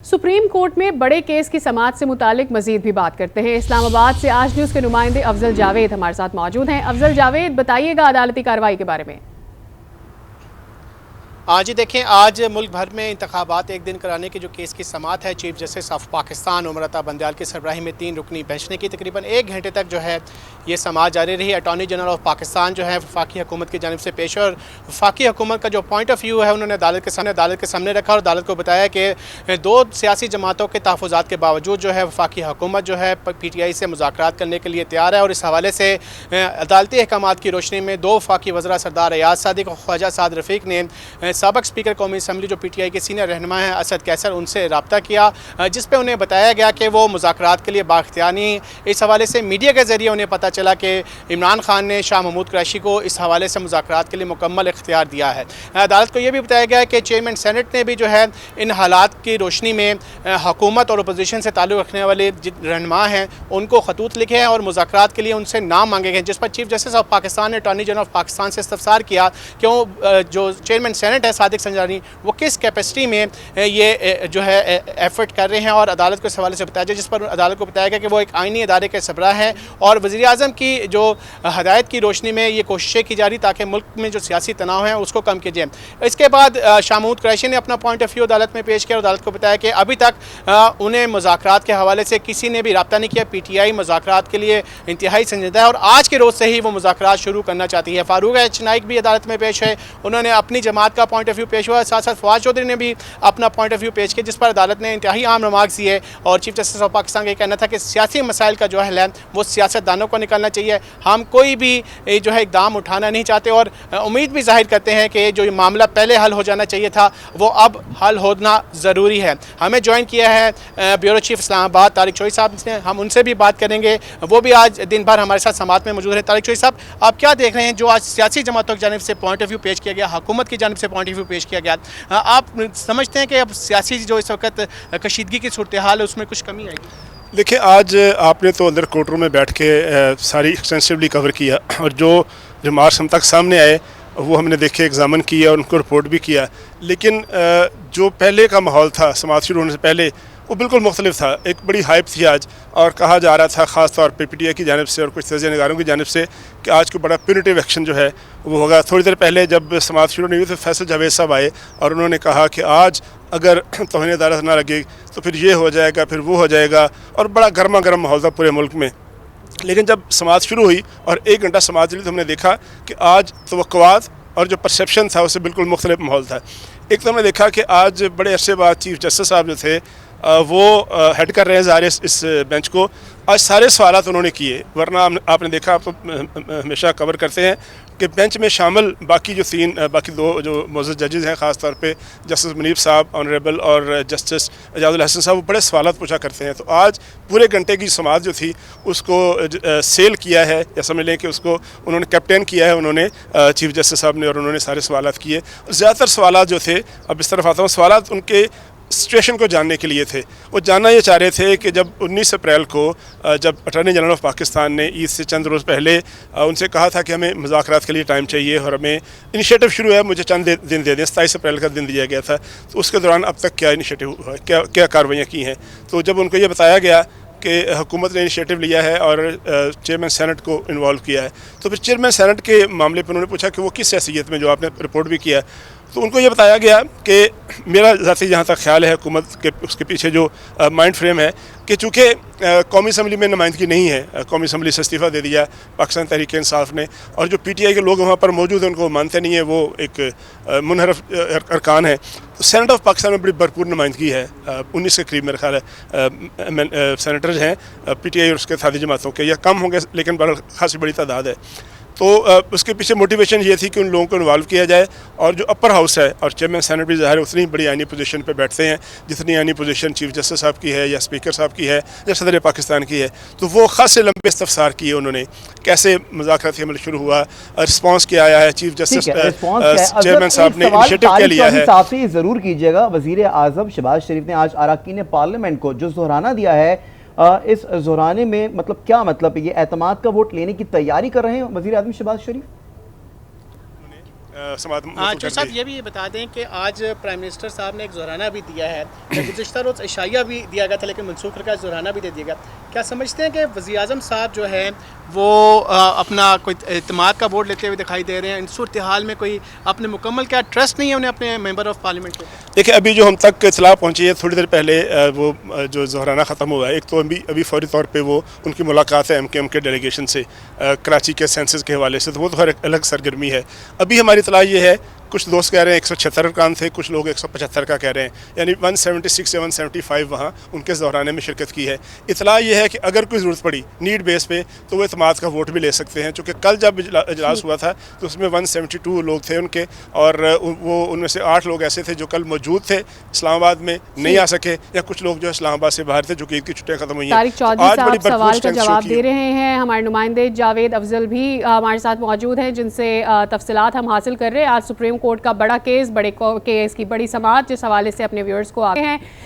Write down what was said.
Supreme court में बड़े case की समाअत से मुतालिक मजीद भी बात करते हैं। इस्लामाबाद से आज न्यूज़ के नुमाइंदे अफजल जावेद हमारे साथ मौजूद हैं। अफजल जावेद, बताइएगा अदालती कार्रवाई के बारे में। जी देखें, आज मुल्क भर में इंतखाबात एक दिन कराने की जो केस की समाअत है, chief justice of Pakistan Umar Ata Bandial की सरबराही में 3 रुकनी बेंच ने की। तकरीबन 1 घंटे तक जो है ये समाअत जारी रही। अटॉर्नी जनरल ऑफ पाकिस्तान जो है वफाकी हुकूमत की जानिब से पेश और वफाकी हुकूमत का जो पॉइंट ऑफ व्यू है उन्होंने अदालत के सामने रखा और अदालत को बताया कि 2 सियासी जमातों के तहफ़्फ़ुज़ात के बावजूद जो है वफाकी हुकूमत जो है PTI से मुज़ाकरात करने के लिए तैयार है। और इस हवाले से अदालती अहकामात की रोशनी में 2 वफाकी वज़रा सरदार अयाज सादिक और ख्वाजा साद रफ़ीक ने सबक स्पीकर कौमी असम्बली जो PTI के सीनियर रहनुमा हैं असद कैसर उनसे रब्ता किया, जिस पे उन्हें बताया गया कि वो मुज़ाकरात के लिए बाख्तियार नहीं। इस हवाले से मीडिया के ज़रिए उन्हें पता चला कि इमरान खान ने शाह महमूद कुरैशी को इस हवाले से मुज़ाकरात के लिए मुकम्मल इख्तियार दिया है। अदालत को यह भी बताया गया कि चेयरमैन सेनेट ने भी जो है इन हालात की रोशनी में हुकूमत और अपोजिशन से ताल्लुक़ रखने वाले रहनुमा हैं उनको खतूत लिखे हैं और मुज़ाकरात के लिए उनसे नाम मांगे गए, जिस पर चीफ जस्टिस ऑफ पाकिस्तान ने अटॉर्नी जनरल ऑफ पाकिस्तान से इस्तफसार किया कि वो जो चेयरमैन सेनेट है सादिक संजानी वो किस कैपेसिटी में ये जो है एफर्ट कर रहे हैं। और अदालत को इस हवाले से बताया जाए, जिस पर अदालत को बताया गया कि वो एक आइनी इदारे के सरबराह हैं और वज़ीर आज़म की जो हदायत की रोशनी में ये कोशिशें की जा रही ताकि मुल्क में जो सियासी तनाव है उसको कम किया जाए। इसके बाद शाह महमूद कुरैशी ने अपना पॉइंट ऑफ व्यू अदालत में पेश किया और अदालत को बताया कि अभी तक उन्हें मुज़ाकरात के हवाले से किसी ने भी रब्ता नहीं किया। PTI मुज़ाकरात के लिए इंतहाई संजीदा है और आज के रोज़ से ही वो मुज़ाकरात शुरू करना चाहती है। फारूक एच नाइक भी अदालत में पेश है, उन्होंने अपनी जमात का पॉइंट ऑफ व्यू पेश हुआ। साथ साथ फवाद चौधरी ने भी अपना पॉइंट ऑफ व्यू पेश किया, जिस पर अदालत ने इंतहाई आम रिमार्क्स दिए और चीफ जस्टिस ऑफ पाकिस्तान का कहना था कि सियासी मसाइल का जो हल है वो सियासतदानों को निकलना चाहिए। हम कोई भी जो है इकदाम उठाना नहीं चाहते और उम्मीद भी जाहिर करते हैं कि जो मामला पहले हल हो जाना चाहिए था वो अब हल होना ज़रूरी है। हमें ज्वाइन किया है ब्यूरो चीफ इस्लामाबाद तारिक चौधरी साहब ने, हम उनसे भी बात करेंगे, वो भी आज दिन भर हमारे साथ समाअत में मौजूद है। तारिक चौधरी साहब, आप क्या देख रहे हैं जो आज सियासी जमातों की जानिब से पॉइंट ऑफ व्यू पेश किया गया, हुकूमत की जानिब से पॉइंट ऑफ व्यू पेश किया गया, आप समझते हैं कि अब सियासी जो इस वक्त कशीदगी की सूरत हाल है उसमें कुछ कमी आएगी? देखिए, आज आपने तो अंदर कोर्ट रूम में बैठ के सारी एक्सटेंसिवली कवर किया और जो रिमार्क्स हम तक सामने आए वो हमने देखे, एग्जामिन किया और उनको रिपोर्ट भी किया। लेकिन जो पहले का माहौल था समाअत शुरू होने से पहले वो बिल्कुल मुख्तलिफ था। एक बड़ी हाइप थी आज और कहा जा रहा था ख़ास तौर पे PTI की जानिब से और कुछ तजिया निगारों की जानिब से कि आज को बड़ा प्यूनिटिव एक्शन जो है वो होगा। थोड़ी देर पहले जब समाअत शुरू नहीं हुई तो फैसल जावेद साहब आए और उन्होंने कहा कि आज अगर तौहीन अदालत ना लगे तो फिर ये हो जाएगा, फिर वो हो जाएगा, और बड़ा गर्मा गर्म माहौल था पूरे मुल्क में। लेकिन जब समाअत शुरू हुई और 1 घंटा समाअत चली तो हमने देखा कि आज तवक्कुआत और जो परसेप्शन था उससे बिल्कुल मुख्तलिफ माहौल था। एक तो हमने देखा कि आज बड़े अरसे बाद चीफ जस्टिस साहब जो थे वो हेड कर रहे हैं ज़ाहिर इस बेंच को। आज सारे सवालात उन्होंने किए, वरना आपने देखा, आप तो हमेशा कवर करते हैं कि बेंच में शामिल बाकी 2 जो मौजूद जजेज़ हैं, ख़ास तौर पे जस्टिस मुनीब साहब ऑनरेबल और जस्टिस एजाजुल हसन साहब, वो बड़े सवालात पूछा करते हैं। तो आज पूरे घंटे की समाअत जो थी उसको सेल किया है, या समझ लें कि उसको उन्होंने कैप्टन किया है उन्होंने, चीफ जस्टिस साहब ने, और उन्होंने सारे सवालात किए। ज़्यादातर सवालात जो थे, अब इस तरफ आता हूँ, सवालात उनके सिचुएशन को जानने के लिए थे। वो जानना ये चाह रहे थे कि जब 19 अप्रैल को जब अटॉर्नी जनरल ऑफ पाकिस्तान ने ईद से चंद रोज़ पहले उनसे कहा था कि हमें मुज़ाकरात के लिए टाइम चाहिए और हमें इनिशिएटिव शुरू है, मुझे चंद दिन दे दें, 27 अप्रैल का दिन दिया गया था, तो उसके दौरान अब तक क्या इनिशिएटिव हुआ है, क्या कार्रवाइयाँ की हैं। तो जब उनको ये बताया गया कि हुकूमत ने इनिशिएटिव लिया है और चेयरमैन सेनेट को इन्वॉल्व किया है, तो फिर चेयरमैन सेनेट के मामले पर उन्होंने पूछा कि वो किस हैसियत में, जो आपने रिपोर्ट भी किया, तो उनको ये बताया गया कि मेरा ज़ाती जहाँ तक ख्याल है हुकूमत के उसके पीछे जो माइंड फ्रेम है कि चूँकि कौमी असम्बली में नुमाइंदगी नहीं है, कौमी असम्बली से इस्तीफ़ा दे दिया पाकिस्तान तहरीक इंसाफ ने, और जो PTI के लोग वहाँ पर मौजूद हैं उनको मानते नहीं है, वो एक मुनहरफ अरकान है। तो सेनेट ऑफ पाकिस्तान में बड़ी भरपूर नुमाइंदगी है, 19 के करीब मेरे ख्याल है सेनेटर्स हैं PTI और उसके साथी जमातों के, या कम होंगे लेकिन खासी बड़ी तादाद है। तो उसके पीछे मोटिवेशन ये थी कि उन लोगों को इन्वॉल्व किया जाए, और जो अपर हाउस है और चेयरमैन सेनेट भी ज़ाहिर उतनी बड़ी आइनी पोजीशन पे बैठते हैं जितनी आइनी पोजीशन चीफ जस्टिस साहब की है या स्पीकर साहब की है या सदर पाकिस्तान की है। तो वो खासे लंबे इस्तफसार किए उन्होंने, कैसे मुज़ाकराती अमल शुरू हुआ, रिस्पॉन्स क्या आया है, चीफ जस्टिस चेयरमैन साहब ने इनिशिएटिव क्या लिया है। साफ ही ज़रूर कीजिएगा, वज़ीर आज़म शहबाज शरीफ ने आज अरकान पार्लियामेंट को जो ज़ोहराना दिया है, इस ज़ोहराने में मतलब क्या मतलब ये एतमाद का वोट लेने की तैयारी कर रहे हैं वज़ीर आज़म शहबाज शरीफ? समाअत हाँ मौसूल जो कर साहब दी। ये भी बता दें कि आज प्राइम मिनिस्टर साहब ने एक ज़ोराना भी दिया है, गुज़िश्ता रोज़ इशाया भी दिया गया था लेकिन मनसूख रखा, ज़ोराना भी दे दिया गया। क्या समझते हैं कि वज़ीर आज़म साहब जो है वो अपना कोई एतमाद का वोट लेते हुए दिखाई दे रहे हैं? इन सूरत हाल में कोई अपने मुकम्मल क्या ट्रस्ट नहीं है उन्हें अपने मेंबर ऑफ पार्लियामेंट के ऊपर? देखिए अभी जो हम तक इतला पहुंची है थोड़ी देर पहले वो जो ज़ोहराना ख़त्म हुआ है, एक तो अभी फौरी तौर पे वो उनकी मुलाकात है MKM के डेलीगेशन से कराची के सेंसस के हवाले से, तो वो तो हर एक अलग सरगर्मी है। अभी हमारी इतला ये है, कुछ दोस्त कह रहे हैं 176 अरकान थे, कुछ लोग 175 का कह रहे हैं, यानी 176 या 175 वहाँ उनके ज़ोहराने में शिरकत की है। इतला ये है कि अगर कोई ज़रूरत पड़ी नीड बेस पे तो वो इतमाद का वोट भी ले सकते हैं, चूँकि कल जब इजलास हुआ था तो उसमें 172 लोग थे उनके, और वो उनमें से 8 लोग ऐसे थे जो कल मौजूद थे इस्लामाबाद में, नहीं आ सके, या कुछ लोग जो इस्लामाबाद से बाहर थे जो कि ईद की छुट्टियाँ खत्म हुई हैं। तारिक चौधरी साहब सवाल का जवाब दे रहे हैं, हमारे नुमाइंदे जावेद अफजल भी हमारे साथ मौजूद हैं जिनसे तफसीलात हम हासिल कर रहे हैं। आज सुप्रीम कोर्ट का बड़ा केस, बड़े केस की बड़ी समाअत जिस हवाले से अपने व्यूअर्स को आगे हैं।